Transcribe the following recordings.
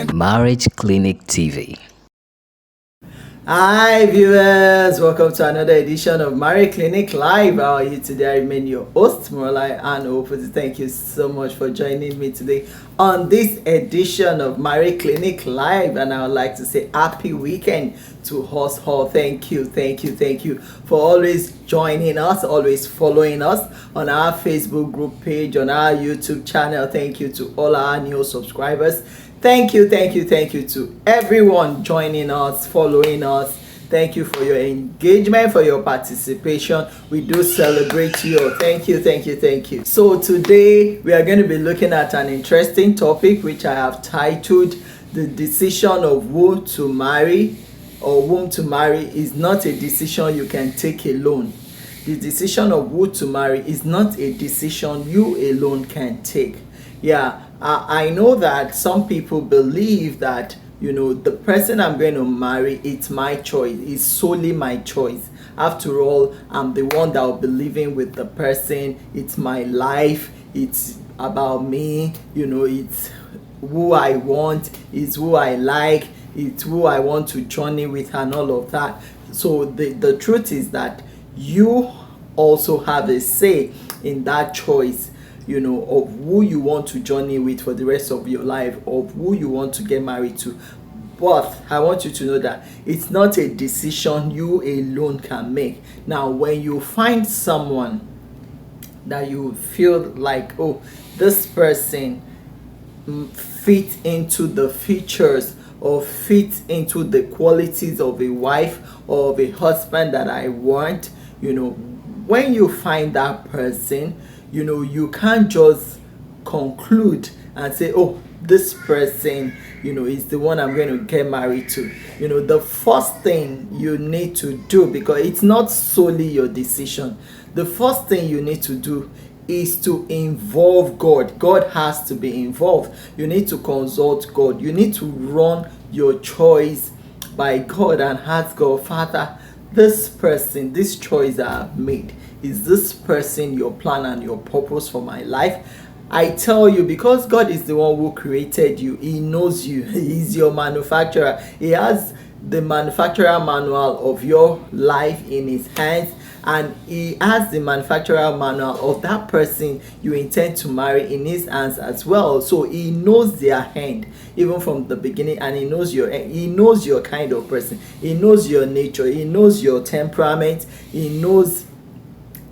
Marriage Clinic TV. Hi viewers, welcome to another edition of Marriage Clinic Live. How are you today? I remain your host, Moralai Opposite. Thank you so much for joining me today on this edition of Marriage Clinic Live, and I would like to say happy weekend to us all. Thank you for always joining us, always following us on our Facebook group page, on our YouTube channel. Thank you to all our new subscribers. Thank you to everyone joining us, following us. Thank you for your engagement, for your participation. We do celebrate you. Thank you. So today we are going to be looking at an interesting topic which I have titled "The decision of who to marry or whom to marry is not a decision you can take alone." The decision of who to marry is not a decision you alone can take. I know that some people believe that, the person I'm going to marry, it's my choice. It's solely my choice. After all, I'm the one that will be living with the person. It's my life. It's about me. It's who I want. It's who I like. It's who I want to journey with and all of that. So the truth is that you also have a say in that choice, of who you want to journey with for the rest of your life, of who you want to get married to. But I want you to know that it's not a decision you alone can make. Now, when you find someone that you feel like, oh, this person fits into the features or fits into the qualities of a wife or of a husband that I want, when you find that person, you can't just conclude and say, oh, this person, is the one I'm going to get married to. The first thing you need to do, because it's not solely your decision, the first thing you need to do is to involve God. God has to be involved. You need to consult God. You need to run your choice by God and ask God, Father, this person, this choice I have made, is this person your plan and your purpose for my life? I tell you, because God is the one who created you, He knows you, He is your manufacturer. He has the manufacturer manual of your life in His hands, and He has the manufacturer manual of that person you intend to marry in His hands as well. So He knows their hand even from the beginning, and He knows your kind of person. He knows your nature. He knows your temperament. He knows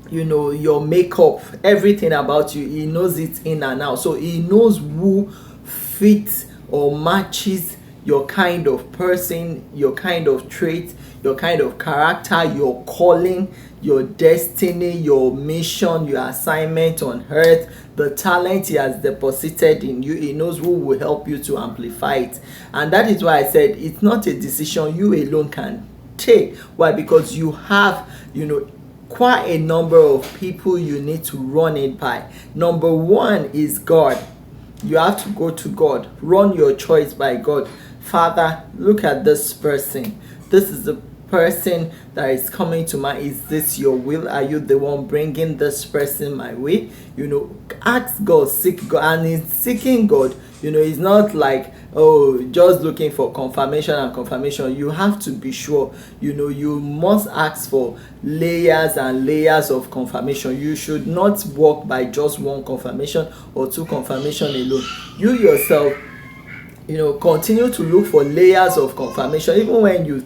your makeup, everything about you. He knows it in and out. So He knows who fits or matches your kind of person, your kind of trait, your kind of character, your calling, your destiny, your mission, your assignment on earth, the talent He has deposited in you. He knows who will help you to amplify it. And that is why I said it's not a decision you alone can take. Why? Because you have, quite a number of people you need to run it by. Number one is God. You have to go to God. Run your choice by God. Father, look at this person. This is the person that is coming to mind. Is this your will? Are you the one bringing this person my way? Ask God, seek God. And in seeking God, it's not like, oh, just looking for confirmation. You have to be sure. You must ask for layers and layers of confirmation. You should not walk by just one confirmation or two confirmation alone. You yourself, continue to look for layers of confirmation. Even when you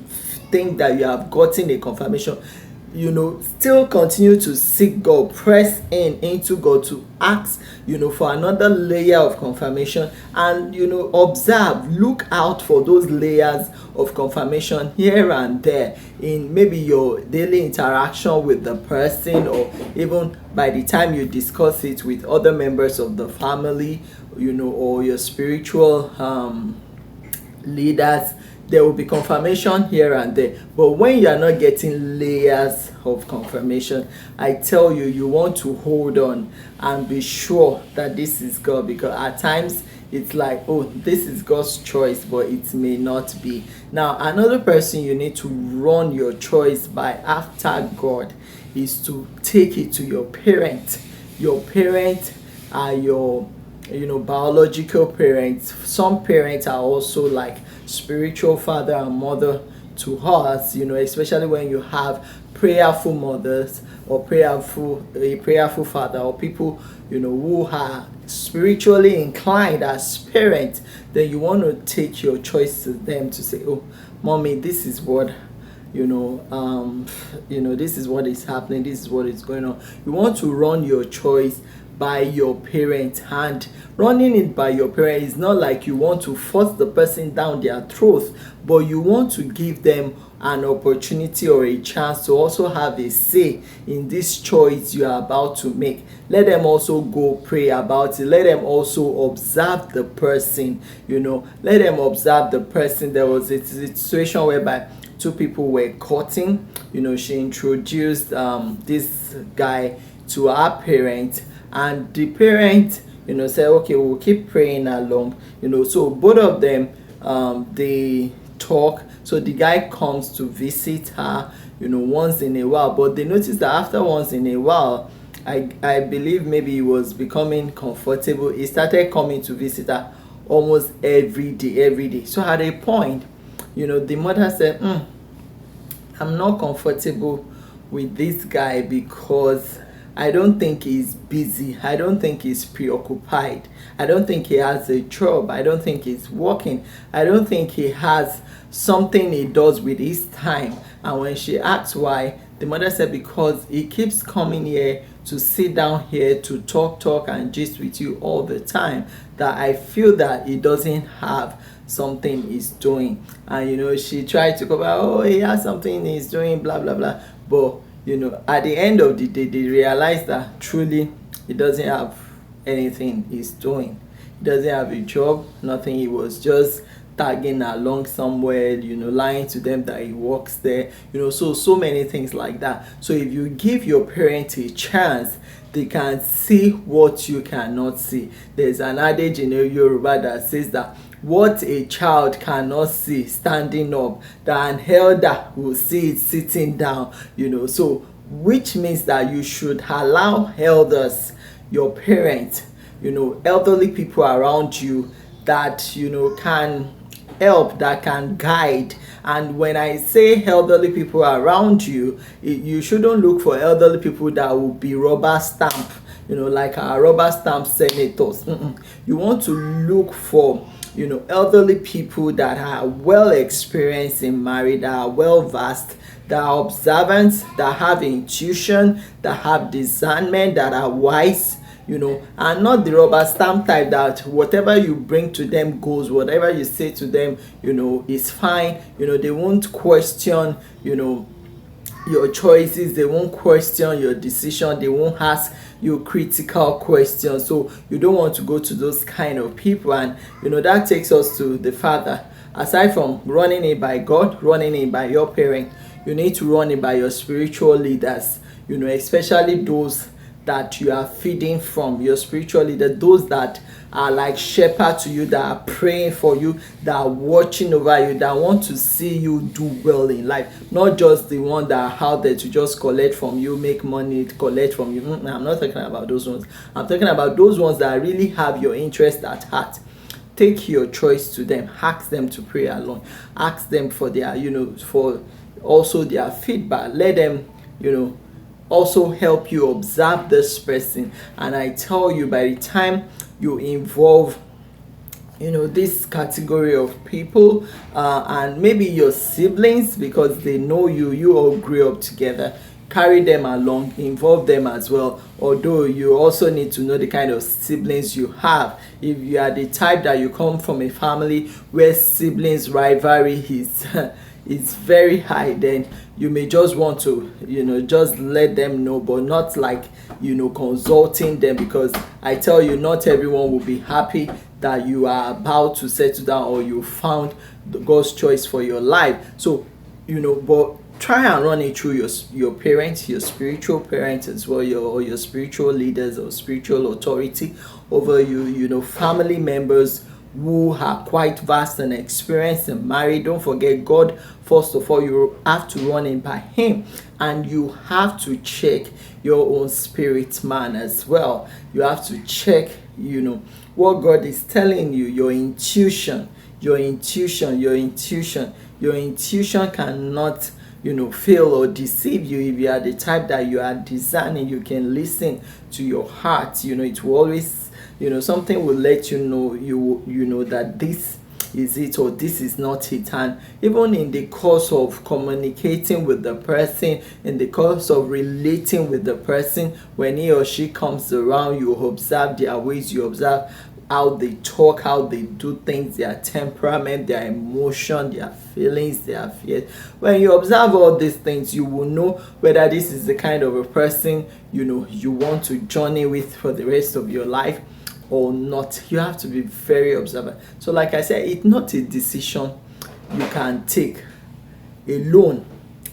think that you have gotten a confirmation, still continue to seek God, press into God to ask, for another layer of confirmation, and observe, look out for those layers of confirmation here and there in maybe your daily interaction with the person, or even by the time you discuss it with other members of the family, or your spiritual leaders. There will be confirmation here and there. But when you are not getting layers of confirmation, I tell you, you want to hold on and be sure that this is God, because at times it's like, oh, this is God's choice, but it may not be. Now, another person you need to run your choice by after God is to take it to your parent. Your parent are your biological parents. Some parents are also like spiritual father and mother to us, especially when you have prayerful mothers or a prayerful father, or people who are spiritually inclined as parents. Then you want to take your choice to them to say, oh, mommy, this is what this is what is happening, this is what is going on. You want to run your choice by your parent, and running it by your parent is not like you want to force the person down their throat, but you want to give them an opportunity or a chance to also have a say in this choice you are about to make. Let them also go pray about it. Let them also observe the person. Let them observe the person. There was a situation whereby two people were courting. She introduced this guy to her parent, and the parent said, okay, we'll keep praying along. So both of them, they talk. So the guy comes to visit her once in a while, but they noticed that after once in a while, I believe maybe he was becoming comfortable. He started coming to visit her almost every day. So at a point, the mother said, I'm not comfortable with this guy because I don't think he's busy. I don't think he's preoccupied. I don't think he has a job. I don't think he's working. I don't think he has something he does with his time. And when she asked why, the mother said, because he keeps coming here to sit down here to talk and gist with you all the time, that I feel that he doesn't have something he's doing. And she tried to cover, oh, he has something he's doing, blah blah blah. But at the end of the day, they realized that truly he doesn't have anything he's doing. He doesn't have a job, nothing. He was just tagging along somewhere, lying to them that he works there, so many things like that. So if you give your parents a chance, they can see what you cannot see. There's an adage in Yoruba that says that what a child cannot see standing up, that an elder will see it sitting down. So which means that you should allow elders, your parents, elderly people around you that can help, that can guide. And when I say elderly people around you, you shouldn't look for elderly people that will be rubber stamp, like our rubber stamp senators. You want to look for elderly people that are well experienced in marriage, that are well versed, that are observant, that have intuition, that have discernment, that are wise, and not the rubber stamp type that whatever you bring to them goes, whatever you say to them is fine. They won't question your choices, they won't question your decision, they won't ask you critical questions. So you don't want to go to those kind of people. And that takes us to the father. Aside from running it by God, running it by your parent, you need to run it by your spiritual leaders, especially those that you are feeding from, your spiritual leader, those that are like shepherd to you, that are praying for you, that are watching over you, that want to see you do well in life, not just the one that are out there to just collect from you, make money, collect from you. I'm not talking about those ones. I'm talking about those ones that really have your interest at heart. Take your choice to them. Ask them to pray along. Ask them for their, for also their feedback. Let them, also help you observe this person. And I tell you, by the time you involve this category of people, and maybe your siblings, because they know you all grew up together, carry them along, involve them as well. Although you also need to know the kind of siblings you have. If you are the type that you come from a family where siblings rivalry is very high, then you may just want to just let them know, but not like consulting them, because I tell you, not everyone will be happy that you are about to settle down or you found God's choice for your life. So but try and run it through your parents, your spiritual parents as well, your spiritual leaders or spiritual authority over you, family members who are quite vast and experienced and married. Don't forget, God, first of all, you have to run it by Him, and you have to check your own spirit man as well. You have to check what God is telling you, your intuition, your intuition, your intuition, your intuition cannot, fail or deceive you. If you are the type that you are discerning, you can listen to your heart. It will always, something will let you know, you know that this is it or this is not it. And even in the course of communicating with the person, in the course of relating with the person, when he or she comes around, you observe their ways, you observe how they talk, how they do things, their temperament, their emotion, their feelings, their fears. When you observe all these things, you will know whether this is the kind of a person you want to journey with for the rest of your life or not. You have to be very observant. So like I said, it's not a decision you can take alone.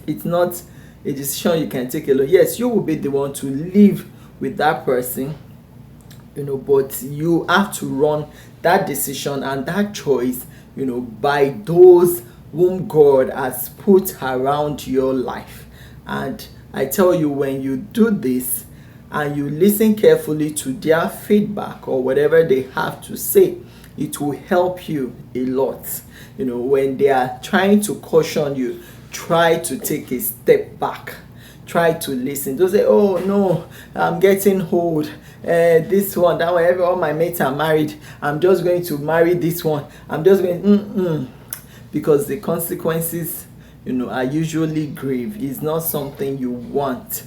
It's not a decision you can take alone. Yes, you will be the one to live with that person, but you have to run that decision and that choice, by those whom God has put around your life. And I tell you, when you do this and you listen carefully to their feedback or whatever they have to say, it will help you a lot. When they are trying to caution you, try to take a step back. Try to listen. Don't say, oh no, I'm getting old. This one, that one, all my mates are married. I'm just going to marry this one. I'm just going, because the consequences, are usually grave. It's not something you want.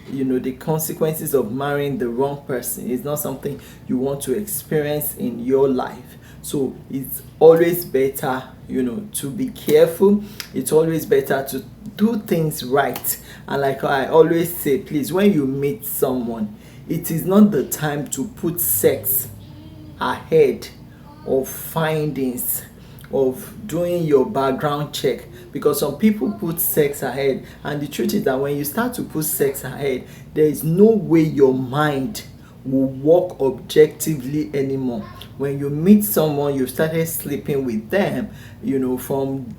The consequences of marrying the wrong person is not something you want to experience in your life. So it's always better, to be careful. It's always better to do things right. And like I always say, please, when you meet someone, it is not the time to put sex ahead of findings, of doing your background check, because some people put sex ahead, and the truth is that when you start to put sex ahead, there is no way your mind will work objectively anymore. When you meet someone, you started sleeping with them, from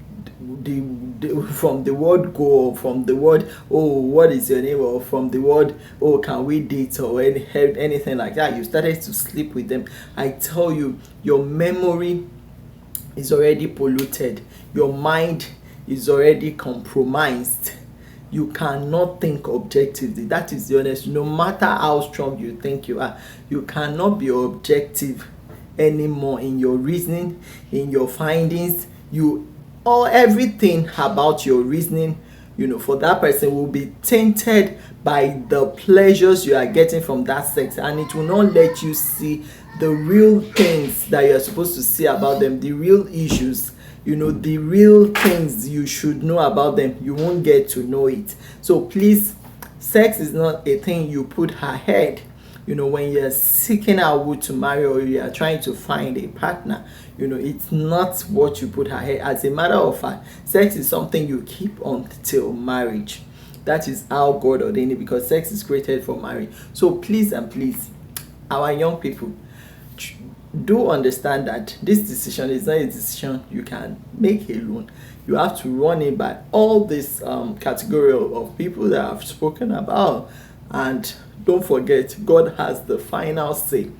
the word go, or from the word, oh, what is your name, or from the word, oh, can we date, or anything like that, you started to sleep with them. I tell you, your memory is already polluted. Your mind is already compromised. You cannot think objectively. That is the honest. No matter how strong you think you are, you cannot be objective anymore in your reasoning, in your findings. Everything about your reasoning, for that person will be tainted by the pleasures you are getting from that sex, and it will not let you see the real things that you're supposed to see about them, the real issues, the real things you should know about them. You won't get to know it. So please, sex is not a thing you put ahead. When you're seeking out who to marry, or you are trying to find a partner, it's not what you put ahead. As a matter of fact, sex is something you keep until marriage. That is how God ordained it, because sex is created for marriage. So please and please, our young people, do understand that this decision is not a decision you can make alone. You have to run it by all this category of people that I've spoken about. And don't forget, God has the final say.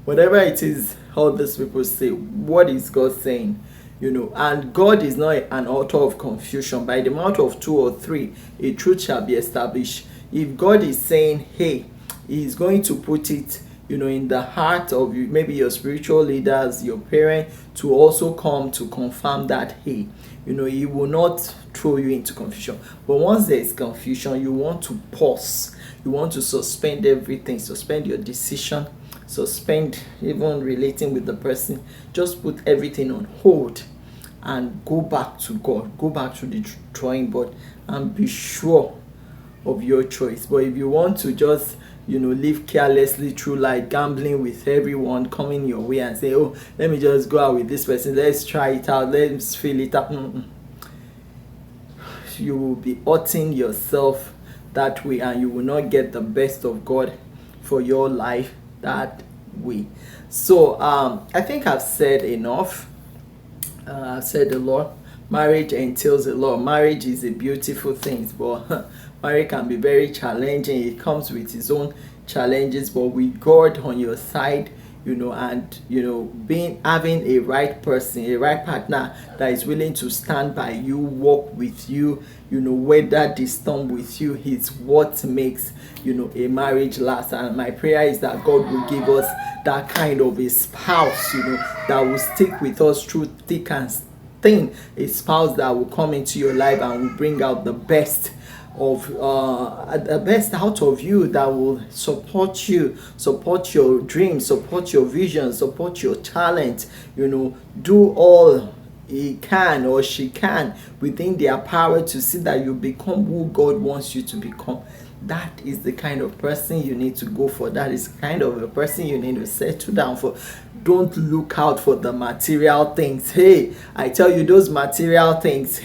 Whatever it is all these people say, what is God saying? And God is not an author of confusion. By the mouth of two or three, a truth shall be established. If God is saying, hey, He's going to put it, in the heart of you, maybe your spiritual leaders, your parents, to also come to confirm that, hey, He will not throw you into confusion. But once there is confusion, you want to pause. You want to suspend everything, suspend your decision, suspend even relating with the person. Just put everything on hold and go back to God. Go back to the drawing board and be sure of your choice. But if you want to just live carelessly through life, gambling with everyone coming your way and say, oh, let me just go out with this person, let's try it out, let's feel it up, you will be hurting yourself that way, and you will not get the best of God for your life that way. So I think I've said enough. I've said a lot. Marriage entails a lot. Marriage is a beautiful thing, but marriage can be very challenging. It comes with its own challenges, but with God on your side, and having a right person, a right partner that is willing to stand by you, walk with you, weather the storm with you, is what makes a marriage last. And my prayer is that God will give us that kind of a spouse, that will stick with us through thick and thin, a spouse that will come into your life and will bring out the best out of you, that will support you, support your dreams, support your vision, support your talent, do all he can or she can within their power to see that you become who God wants you to become. That is the kind of person you need to go for. That is the kind of a person you need to settle down for. Don't look out for the material things. Hey, I tell you, those material things,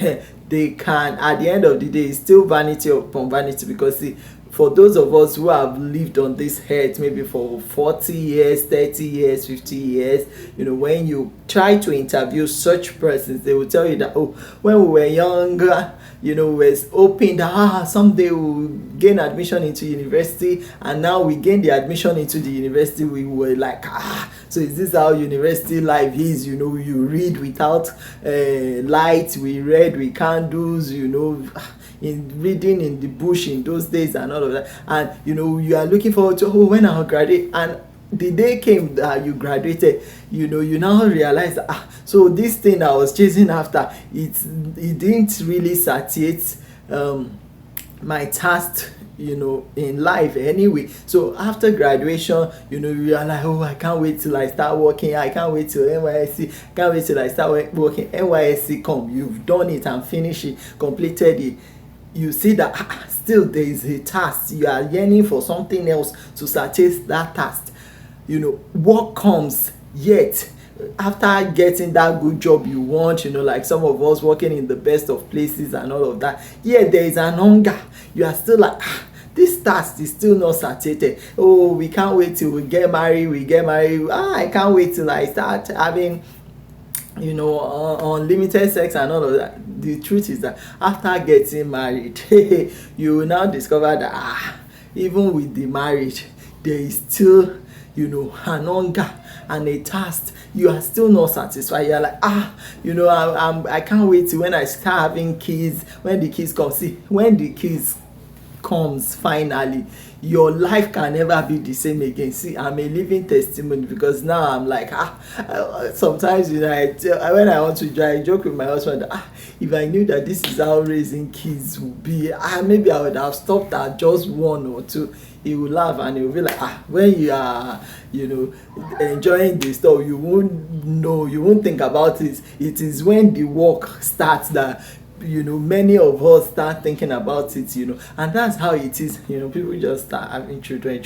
they can, at the end of the day, it's still vanity upon vanity. Because see, for those of us who have lived on this earth maybe for 40 years, 30 years, 50 years, when you try to interview such persons, they will tell you that, oh, when we were younger, we were hoping that someday we'll gain admission into university, and now we gain the admission into the university, we were like, so is this how university life is? You read without light, we read with candles, in reading in the bush in those days and all of that. And you are looking forward to, when I'll graduate. And the day came that you graduated, you now realize that so this thing I was chasing after, it didn't really satiate my task in life anyway. So after graduation, you are like, oh, I can't wait till I start working, I can't wait till NYSC, can't wait till I start working. NYSC come, you've done it and finished it, completed it. You see that still there is a task, you are yearning for something else to satiate that task. What comes yet after getting that good job you want, like some of us working in the best of places and all of that, there is an hunger. You are still like, this task is still not satiated. Oh, we can't wait till we get married. I can't wait till I start having unlimited sex and all of that. The truth is that after getting married, you will now discover that even with the marriage, there is still an hunger and a task. You are still not satisfied. You're like, I can't wait till when I start having kids, when the kids come. See, when the kids comes finally, your life can never be the same again. See, I'm a living testimony, because now I'm like, sometimes when I want to I joke with my husband, if I knew that this is how raising kids would be, maybe I would have stopped at just one or two. He will laugh and he will be like, when you are enjoying this stuff, you won't think about it. It is when the work starts that many of us start thinking about it, and that's how it is. People just start having children.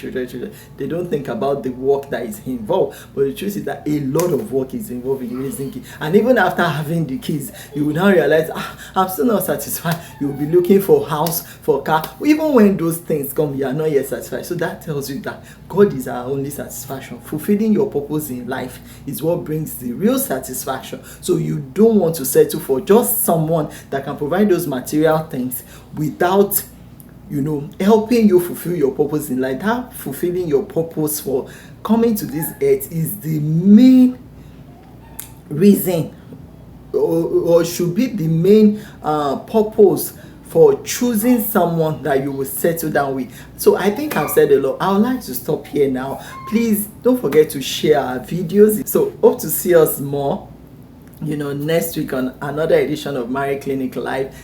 They don't think about the work that is involved. But the truth is that a lot of work is involved in raising kids. And even after having the kids, you will now realize, I'm still not satisfied. You'll be looking for house, for car. Even when those things come, you are not yet satisfied. So that tells you that God is our only satisfaction. Fulfilling your purpose in life is what brings the real satisfaction. So you don't want to settle for just someone that can provide those material things without helping you fulfill your purpose in life. That fulfilling your purpose for coming to this earth is the main reason, or should be the main purpose for choosing someone that you will settle down with. So I think I've said a lot. I would like to stop here now. Please don't forget to share our videos. So hope to see us more next week on another edition of Marie Clinic Live.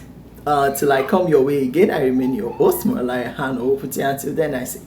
Till I come your way again, I remain your host, Morala Hano. Until then, I say